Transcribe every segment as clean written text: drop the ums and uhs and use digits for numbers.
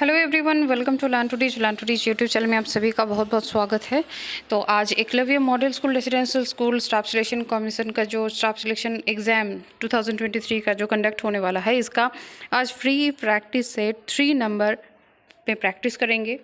Hello everyone, welcome to learn to teach YouTube channel में आप सभी का बहुत बहुत स्वागत है। तो आज Eklavya model school residential school staff selection commission का जो स्टाफ सिलेक्शन एग्ज़ाम 2023 का जो कंडक्ट होने वाला है, इसका आज फ्री प्रैक्टिस सेट 3 नंबर पे प्रैक्टिस करेंगे।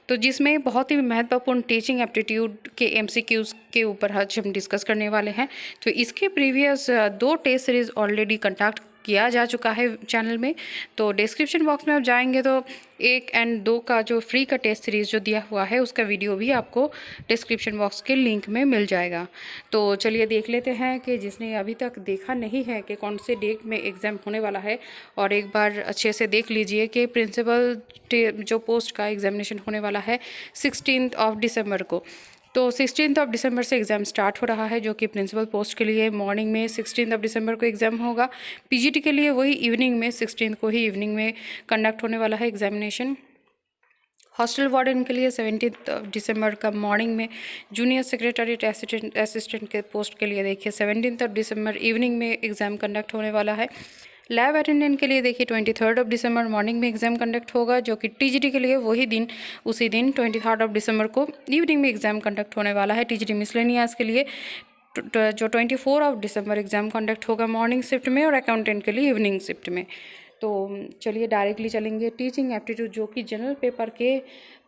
तो जिसमें बहुत ही महत्वपूर्ण टीचिंग एप्टीट्यूड के एमसीक्यूज़ के ऊपर आज हम डिस्कस करने वाले हैं। तो इसके previous 2 test series already conduct किया जा चुका है चैनल में। तो डिस्क्रिप्शन बॉक्स में आप जाएंगे तो 1 और 2 का जो फ्री का टेस्ट सीरीज़ जो दिया हुआ है उसका वीडियो भी आपको डिस्क्रिप्शन बॉक्स के लिंक में मिल जाएगा। तो चलिए देख लेते हैं कि जिसने अभी तक देखा नहीं है कि कौन से डेट में एग्ज़ाम होने वाला है, और एक बार अच्छे से देख लीजिए कि प्रिंसिपल जो पोस्ट का एग्जामिनेशन होने वाला है 16 दिसंबर को। तो 16 दिसंबर से एग्ज़ाम स्टार्ट हो रहा है, जो कि प्रिंसिपल पोस्ट के लिए मॉर्निंग में 16 दिसंबर को एग्ज़ाम होगा। पीजीटी के लिए वही इवनिंग में 16 को ही इवनिंग में कंडक्ट होने वाला है एग्जामिनेशन। हॉस्टल वार्डन के लिए 17 दिसंबर का मॉर्निंग में, जूनियर सेक्रेटरीट असिस्टेंट के पोस्ट के लिए देखिए 17 दिसंबर इवनिंग में एग्ज़ाम कंडक्ट होने वाला है। लैब अटेंडेंट के लिए देखिए 23 दिसंबर मॉर्निंग में एग्ज़ाम कंडक्ट होगा, जो कि टीजीटी के लिए वही दिन उसी दिन 23 दिसंबर को इवनिंग में एग्ज़ाम कंडक्ट होने वाला है। टीजीटी मिसलेनियस के लिए जो 24 दिसंबर एग्ज़ाम कंडक्ट होगा मॉर्निंग शिफ्ट में, और अकाउंटेंट के लिए इवनिंग शिफ्ट में। तो चलिए डायरेक्टली चलेंगे टीचिंग एप्टीट्यूड, जो कि जनरल पेपर के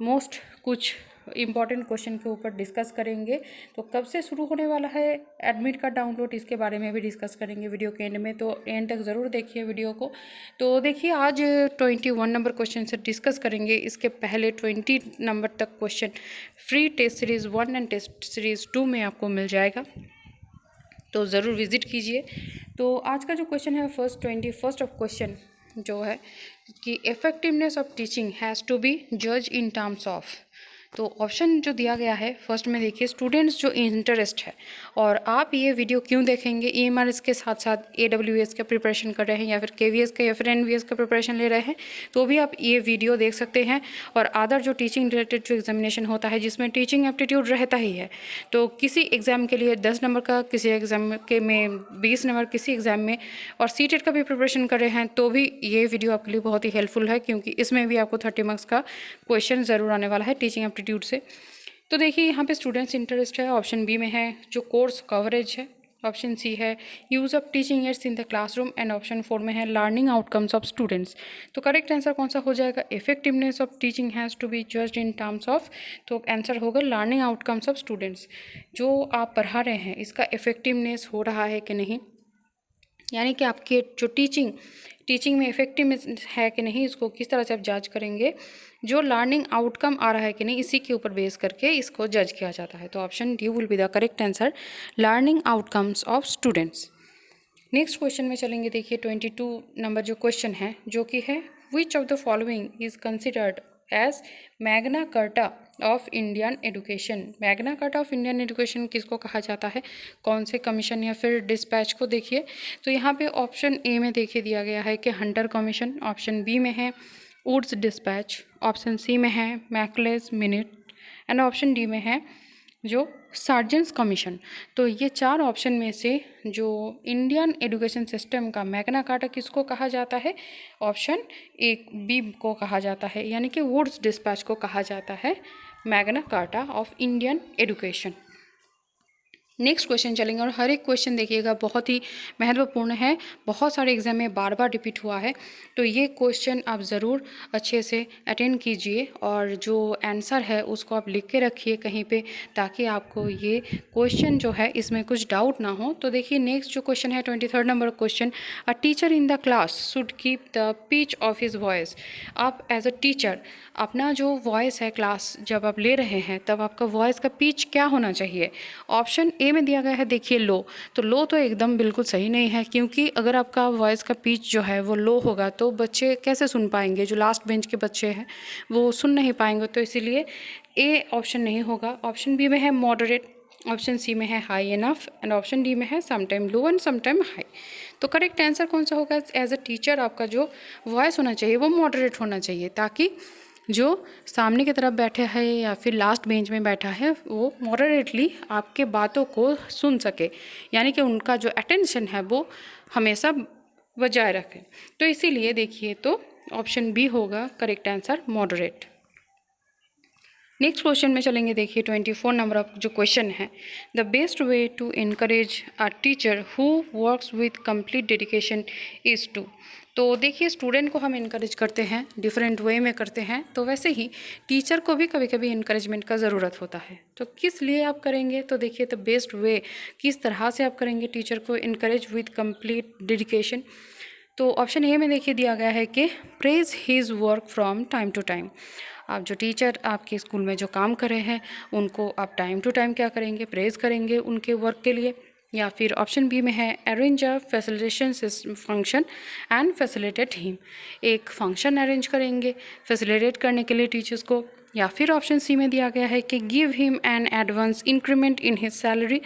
मोस्ट कुछ इम्पॉर्टेंट क्वेश्चन के ऊपर डिस्कस करेंगे। तो कब से शुरू होने वाला है एडमिट कार्ड डाउनलोड, इसके बारे में भी डिस्कस करेंगे वीडियो के एंड में। तो एंड तक ज़रूर देखिए वीडियो को। तो देखिए आज 21 नंबर क्वेश्चन से डिस्कस करेंगे। इसके पहले 20 नंबर तक question free test series 1 and test series 2 में आपको मिल जाएगा, तो ज़रूर विज़िट कीजिए। तो आज का जो क्वेश्चन है फर्स्ट ऑफ क्वेश्चन जो है कि effectiveness of teaching has to be जज इन टर्म्स ऑफ। तो ऑप्शन जो दिया गया है फर्स्ट में देखिए स्टूडेंट्स जो इंटरेस्ट है, और आप ये वीडियो क्यों देखेंगे, ईएमआरएस के साथ साथ एडब्ल्यूएस का प्रिपरेशन कर रहे हैं या फिर केवीएस का या फिर एनवीएस का प्रिपरेशन ले रहे हैं, तो भी आप ये वीडियो देख सकते हैं। और अदर जो टीचिंग रिलेटेड जो एग्जामिनेशन होता है जिसमें टीचिंग एप्टीट्यूड रहता ही है, तो किसी एग्ज़ाम के लिए 10 नंबर का, किसी एग्ज़ाम के में 20 नंबर, किसी एग्ज़ाम में और सीटेट का भी प्रिपरेशन कर रहे हैं, तो भी ये वीडियो आपके लिए बहुत ही हेल्पफुल है, क्योंकि इसमें भी आपको 30 मार्क्स का क्वेश्चन ज़रूर आने वाला है टीचिंग एप्टीट्यूड से। तो देखिए यहाँ पे स्टूडेंट्स इंटरेस्ट है, ऑप्शन बी में है जो कोर्स कवरेज है, ऑप्शन सी है use of teaching aids in the classroom, and option 4 में है लर्निंग आउटकम्स ऑफ स्टूडेंट्स। तो करेक्ट आंसर कौन सा हो जाएगा, effectiveness of teaching has to be judged in terms of, तो आंसर होगा लर्निंग आउटकम्स ऑफ स्टूडेंट्स। जो आप पढ़ा रहे हैं इसका इफेक्टिवनेस हो रहा है कि नहीं, यानी कि आपके जो टीचिंग में इफेक्टिव है कि नहीं, इसको किस तरह से आप जज करेंगे, जो लर्निंग आउटकम आ रहा है कि नहीं, इसी के ऊपर बेस करके इसको जज किया जाता है। तो option D will be the correct answer, learning outcomes of students. Next question में चलेंगे। देखिए 22 नंबर जो क्वेश्चन है, जो कि है which of the following is considered as Magna Carta of Indian education. Magna Carta of Indian education किसको कहा जाता है, कौन से कमीशन या फिर डिस्पैच को। देखिए तो यहाँ पे ऑप्शन ए में देखिए दिया गया है कि हंटर कमीशन, ऑप्शन बी में है वुड्स डिस्पैच, ऑप्शन सी में है मैकलेस मिनट, एंड ऑप्शन डी में है जो सार्जेंट्स कमीशन। तो ये 4 ऑप्शन में से जो इंडियन एजुकेशन सिस्टम का मैग्ना कार्टा किसको कहा जाता है, ऑप्शन ए बी को कहा जाता है, यानी कि वुड्स डिस्पैच को कहा जाता है Magna Carta of Indian education. Next question चलेंगे, और हर एक क्वेश्चन देखिएगा बहुत ही महत्वपूर्ण है, बहुत सारे एग्जाम में बार बार रिपीट हुआ है, तो ये क्वेश्चन आप ज़रूर अच्छे से अटेंड कीजिए, और जो आंसर है उसको आप लिख के रखिए कहीं पे, ताकि आपको ये क्वेश्चन जो है इसमें कुछ डाउट ना हो। तो देखिए नेक्स्ट जो क्वेश्चन है 23 number question, a teacher in the class should keep the pitch of his voice. आप एज अ टीचर अपना जो वॉइस है क्लास जब आप ले रहे हैं, तब आपका वॉइस का पिच क्या होना चाहिए। ऑप्शन ए में दिया गया है देखिए लो, तो लो तो एकदम बिल्कुल सही नहीं है, क्योंकि अगर आपका वॉइस का पिच जो है वो लो होगा तो बच्चे कैसे सुन पाएंगे, जो लास्ट बेंच के बच्चे हैं वो सुन नहीं पाएंगे, तो इसीलिए ए ऑप्शन नहीं होगा। ऑप्शन बी में है मॉडरेट, ऑप्शन सी में है high enough, and option D में है sometime low and sometime high. तो करेक्ट आंसर कौन सा होगा, एज अ टीचर आपका जो वॉइस होना चाहिए वो मॉडरेट होना चाहिए, ताकि जो सामने की तरफ बैठा है या फिर लास्ट बेंच में बैठा है वो मॉडरेटली आपके बातों को सुन सके, यानी कि उनका जो अटेंशन है वो हमेशा बजाय रखें। तो इसीलिए देखिए तो ऑप्शन बी होगा correct answer moderate. Next question में चलेंगे, देखिए 24 नंबर ऑफ जो क्वेश्चन है, the best way to encourage a teacher who works with complete dedication is to. तो देखिए स्टूडेंट को हम इनकरेज करते हैं, डिफरेंट वे में करते हैं, तो वैसे ही टीचर को भी कभी कभी इनकरेजमेंट का ज़रूरत होता है। तो किस लिए आप करेंगे, तो देखिए द बेस्ट वे किस तरह से आप करेंगे टीचर को इनकरेज विथ कंप्लीट डेडिकेशन। तो ऑप्शन ए में देखिए दिया गया है कि praise his work from time to time. आप जो टीचर आपके स्कूल में जो काम कर रहे हैं उनको आप टाइम टू टाइम क्या करेंगे, प्रेज करेंगे उनके वर्क के लिए। या फिर ऑप्शन बी में है arrange a facilitation function and facilitate him, एक फंक्शन अरेंज करेंगे फैसिलिटेट करने के लिए टीचर्स को। या फिर ऑप्शन सी में दिया गया है कि give him an advance increment in his salary,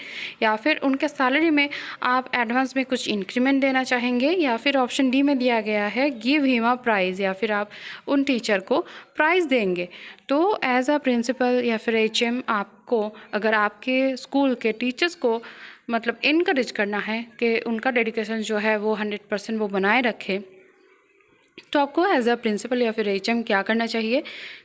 या फिर उनके सैलरी में आप एडवांस में कुछ इंक्रीमेंट देना चाहेंगे। या फिर ऑप्शन डी में दिया गया है गिव हिम अ प्राइज़, या फिर आप उन टीचर को प्राइज़ देंगे। तो एज अ प्रिंसिपल या फिर एचएम आपको अगर आपके स्कूल के टीचर्स को मतलब इनकरेज करना है कि उनका डेडिकेशन जो है वो 100% वो बनाए रखे, तो आपको एज अ प्रिंसिपल या फिर एचएम क्या करना चाहिए।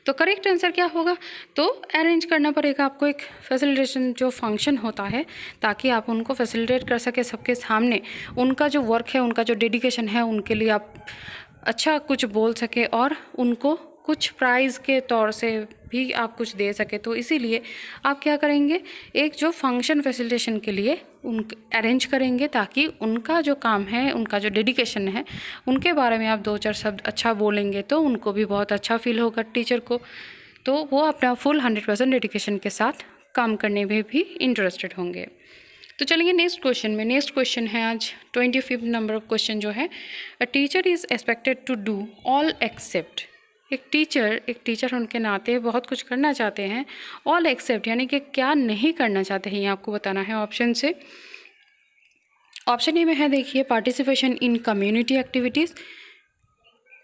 तो करेक्ट आंसर क्या होगा, तो अरेंज करना पड़ेगा आपको एक फैसिलिटेशन जो फंक्शन होता है, ताकि आप उनको फैसिलिटेट कर सके सबके सामने, उनका जो वर्क है उनका जो डेडिकेशन है उनके लिए आप अच्छा कुछ बोल सके और उनको कुछ प्राइज़ के तौर से भी आप कुछ दे सके। तो इसीलिए आप क्या करेंगे, एक जो फंक्शन फैसिलिटेशन के लिए उन अरेंज करेंगे, ताकि उनका जो काम है उनका जो डेडिकेशन है उनके बारे में आप 2-4 शब्द अच्छा बोलेंगे तो उनको भी बहुत अच्छा फील होगा टीचर को, तो वो अपना फुल 100% डेडिकेशन के साथ काम करने में भी इंटरेस्टेड होंगे। तो चलेंगे नेक्स्ट क्वेश्चन में। नेक्स्ट क्वेश्चन है आज 25 नंबर ऑफ क्वेश्चन जो है, a teacher is expected to do all except. एक टीचर होने के नाते बहुत कुछ करना चाहते हैं, ऑल एक्सेप्ट यानी कि क्या नहीं करना चाहते हैं ये आपको बताना है ऑप्शन से। ऑप्शन ए में है देखिए participation in community activities,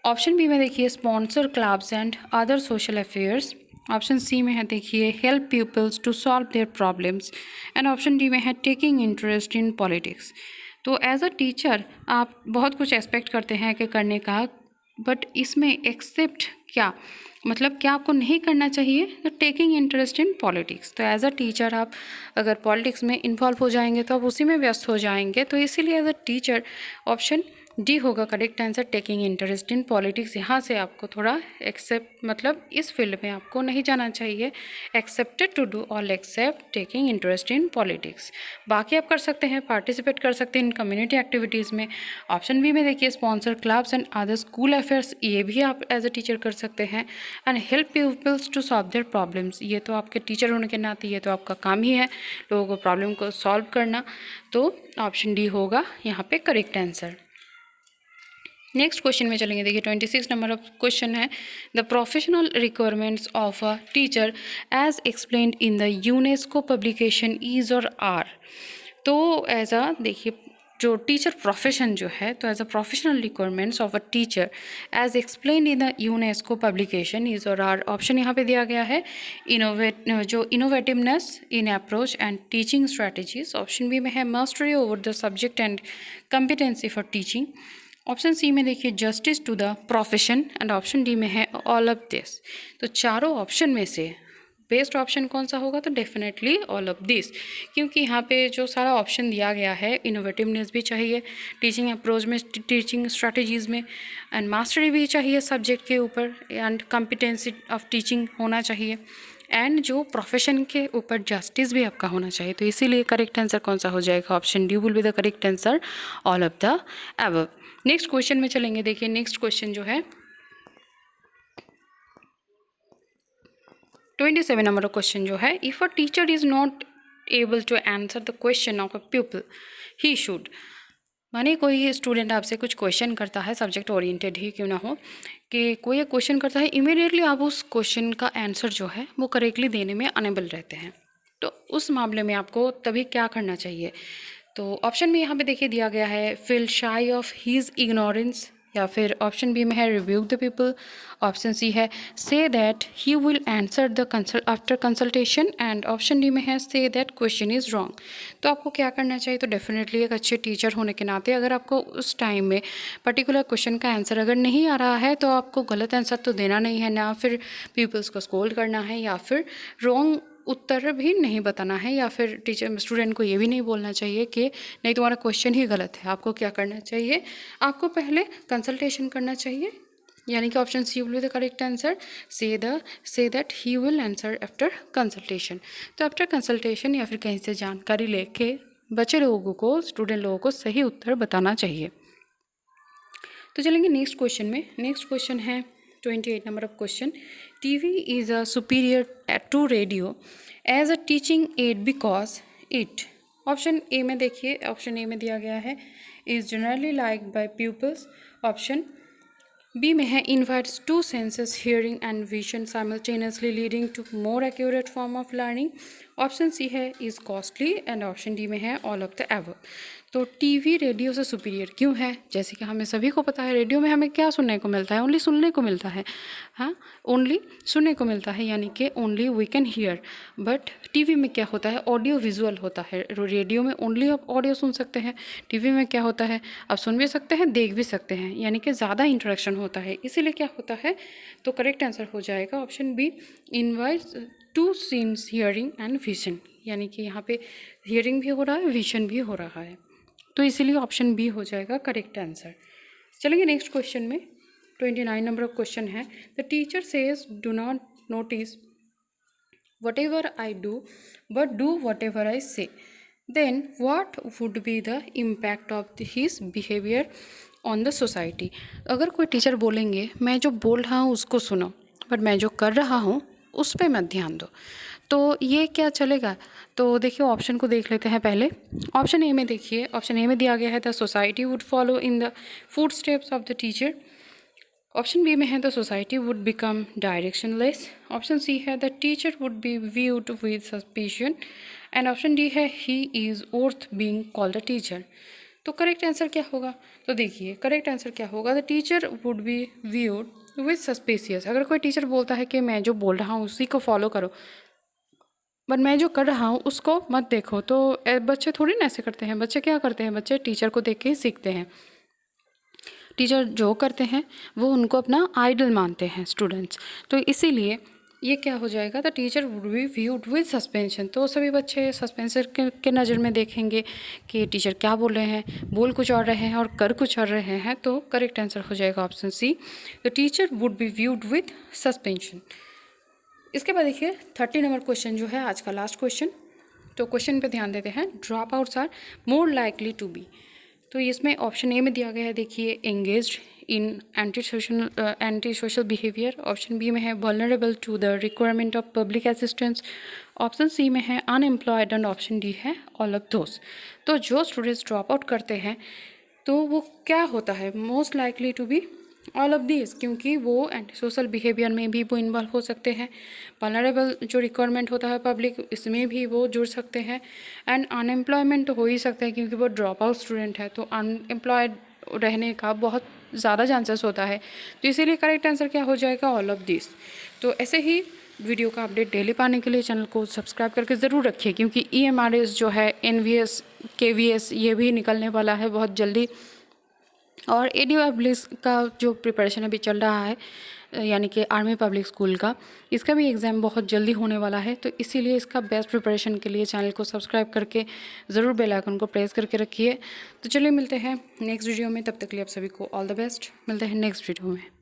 option B में देखिए sponsor clubs and other social affairs, option c में है देखिए help peoples to solve their problems, and option D में है टेकिंग इंटरेस्ट इन पॉलिटिक्स। तो एज अ टीचर आप बहुत कुछ एक्सपेक्ट करते हैं कि करने का, बट इसमें एक्सेप्ट क्या मतलब क्या आपको नहीं करना चाहिए, तो टेकिंग इंटरेस्ट इन पॉलिटिक्स। तो एज अ टीचर आप अगर पॉलिटिक्स में इन्वॉल्व हो जाएंगे तो आप उसी में व्यस्त हो जाएंगे, तो इसीलिए as a teacher option D होगा correct answer, taking interest in politics. यहाँ से आपको थोड़ा एक्सेप्ट मतलब इस फील्ड में आपको नहीं जाना चाहिए, accepted to do all except taking interest in politics. बाकी आप कर सकते हैं, पार्टिसिपेट कर सकते हैं इन कम्युनिटी एक्टिविटीज़ में। ऑप्शन बी में देखिए sponsor clubs and other school affairs, ये भी आप एज अ टीचर कर सकते हैं। And help peoples to solve their problems, ये तो आपके टीचर होने के नाते ये तो आपका काम ही है लोगों को प्रॉब्लम को सॉल्व करना। तो ऑप्शन डी होगा यहाँ पे करेक्ट आंसर। नेक्स्ट क्वेश्चन में चलेंगे, देखिए 26 नंबर ऑफ क्वेश्चन है, the professional requirements of a teacher as explained in the UNESCO publication is or are. तो एज अ देखिए जो टीचर प्रोफेशन जो है, तो as a professional requirements of a teacher as explained in the UNESCO publication is or are, option यहाँ पे दिया गया है innovativeness in approach and teaching strategies, option B में है mastery over the subject and competency for teaching, option c में देखिए justice to the profession, and option D में है ऑल ऑफ दिस। तो चारों ऑप्शन में से बेस्ट ऑप्शन कौन सा होगा, तो डेफिनेटली ऑल ऑफ दिस, क्योंकि यहाँ पे जो सारा ऑप्शन दिया गया है, इनोवेटिवनेस भी चाहिए टीचिंग अप्रोच में, टीचिंग स्ट्रैटेजीज़ में, एंड मास्टरी भी चाहिए सब्जेक्ट के ऊपर, एंड कॉम्पिटेंसी ऑफ टीचिंग होना चाहिए, एंड जो प्रोफेशन के ऊपर जस्टिस भी आपका होना चाहिए। तो इसीलिए करेक्ट आंसर कौन सा हो जाएगा, option D will be the correct answer, all of the above. Next question में चलेंगे, देखिए नेक्स्ट क्वेश्चन जो है 27 नंबर क्वेश्चन जो है, if a teacher is not able to answer the question of a people he should, माने कोई student आपसे कुछ क्वेश्चन करता है, सब्जेक्ट ओरिएंटेड ही क्यों ना हो, कि कोई एक क्वेश्चन करता है, इमीडिएटली आप उस क्वेश्चन का आंसर जो है वो करेक्टली देने में अनेबल रहते हैं, तो उस मामले में आपको तभी क्या करना चाहिए। तो ऑप्शन में यहाँ पे देखिए दिया गया है फील शाई ऑफ हीज इग्नोरेंस, या फिर ऑप्शन बी में है रिव्यू द पीपल, ऑप्शन सी है say that he will answer the after consultation, and option D में है say that question is wrong. तो आपको क्या करना चाहिए? तो डेफिनेटली एक अच्छे टीचर होने के नाते अगर आपको उस टाइम में पर्टिकुलर क्वेश्चन का आंसर अगर नहीं आ रहा है तो आपको गलत आंसर तो देना नहीं है, ना फिर पीपल्स को स्कोल्ड करना है, या फिर रॉन्ग उत्तर भी नहीं बताना है, या फिर टीचर स्टूडेंट को ये भी नहीं बोलना चाहिए कि नहीं तुम्हारा क्वेश्चन ही गलत है। आपको क्या करना चाहिए? आपको पहले कंसल्टेशन करना चाहिए, यानी कि option c will be the correct answer, so that he will answer after consultation. तो आफ्टर कंसल्टेशन या फिर कहीं से जानकारी लेके बच्चे लोगों को, स्टूडेंट लोगों को सही उत्तर बताना चाहिए। तो चलेंगे नेक्स्ट क्वेश्चन में। नेक्स्ट क्वेश्चन है 28 number of question. TV is a superior to radio as a teaching aid because it. Option ए में देखिए, ऑप्शन ए में दिया गया है is generally like by peoples, option B में है invites to senses hearing and vision simultaneously leading to more accurate form of learning, option सी है is costly, and option D में है ऑल ऑफ द एबव। तो TV radio से superior क्यों है? जैसे कि हमें सभी को पता है रेडियो में हमें क्या सुनने को मिलता है? ओनली सुनने को मिलता है, हाँ, ओनली सुनने को मिलता है, यानी कि only we can hear. But TV में क्या होता है? ऑडियो विजुअल होता है। रेडियो में ओनली आप ऑडियो सुन सकते हैं, टीवी में क्या होता है? आप सुन भी सकते हैं, देख भी सकते हैं, यानी कि ज़्यादा इंटरेक्शन होता है। इसीलिए क्या होता है? तो करेक्ट आंसर हो जाएगा option b, invites two senses hearing and vision, यानी कि यहाँ पे हियरिंग भी हो रहा है, विजन भी हो रहा है, तो इसीलिए ऑप्शन बी हो जाएगा करेक्ट आंसर। चलेंगे नेक्स्ट क्वेश्चन में। 29 नंबर ऑफ क्वेश्चन है the teacher says do not notice whatever I do but do whatever I say, then what would be the impact of his behaviour on the society. अगर कोई teacher बोलेंगे मैं जो बोल रहा हूँ उसको सुनो, बट मैं जो कर रहा हूँ उस पर मत ध्यान दो, तो ये क्या चलेगा? तो देखिए ऑप्शन को देख लेते हैं पहले। ऑप्शन ए में देखिए, ऑप्शन ए में दिया गया है the society would follow in the footsteps of the teacher, option B में है the society would become directionless, option सी है the teacher would be viewed with suspicion, and option D है he is worth being called a teacher. तो correct answer क्या होगा? तो देखिए correct answer क्या होगा? The teacher would be viewed with suspicious. अगर कोई टीचर बोलता है कि मैं जो बोल रहा हूँ उसी को फॉलो करो, बट मैं जो कर रहा हूँ उसको मत देखो, तो बच्चे थोड़ी ना ऐसे करते हैं। बच्चे क्या करते हैं? बच्चे टीचर को देख के ही सीखते हैं। टीचर जो करते हैं वो उनको अपना आइडल मानते हैं स्टूडेंट्स, तो इसीलिए ये क्या हो जाएगा? The teacher would be viewed with suspension. तो सभी बच्चे सस्पेंशन के नज़र में देखेंगे कि टीचर क्या बोल रहे हैं, बोल कुछ और रहे हैं और कर कुछ और रहे हैं। तो करेक्ट आंसर हो जाएगा option c, the teacher would be viewed with suspension. इसके बाद देखिए 30 नंबर क्वेश्चन जो है आज का लास्ट क्वेश्चन। तो क्वेश्चन पे ध्यान देते हैं। Dropouts are more likely to be. तो इसमें ऑप्शन ए में दिया गया है देखिए engaged in anti social behaviour, option B में है vulnerable to the requirement of public assistance, option c में है अनएम्प्लॉयड, एंड ऑप्शन डी है ऑल ऑफ दोस। तो जो स्टूडेंट्स ड्रॉप आउट करते हैं तो वो क्या होता है? Most likely to be all of this, क्योंकि वो एंटी सोशल बिहेवियर में भी वो इन्वॉल्व हो सकते हैं। वल्नरेबल जो रिक्वायरमेंट होता है पब्लिक, इसमें भी वो जुड़ सकते हैं, एंड अनएम्प्लॉयमेंट हो ही सकता है क्योंकि वो ड्रॉप आउट स्टूडेंट है, तो अनएम्प्लॉयड रहने का बहुत ज़्यादा चांसेस होता है। तो इसीलिए करेक्ट आंसर क्या हो जाएगा? All of this. तो ऐसे ही वीडियो का अपडेट डेली पाने के लिए चैनल को सब्सक्राइब करके ज़रूर रखिए, क्योंकि EMRS जो है, NVS, KVS ये भी निकलने वाला है बहुत जल्दी, और ADO का जो प्रिपरेशन अभी चल रहा है, यानी कि आर्मी पब्लिक स्कूल का, इसका भी एग्ज़ाम बहुत जल्दी होने वाला है। तो इसीलिए इसका बेस्ट प्रिपरेशन के लिए चैनल को सब्सक्राइब करके ज़रूर बेल आइकन को प्रेस करके रखिए। तो चलिए मिलते हैं नेक्स्ट वीडियो में, तब तक के लिए आप सभी को ऑल द बेस्ट। मिलते हैं नेक्स्ट वीडियो में।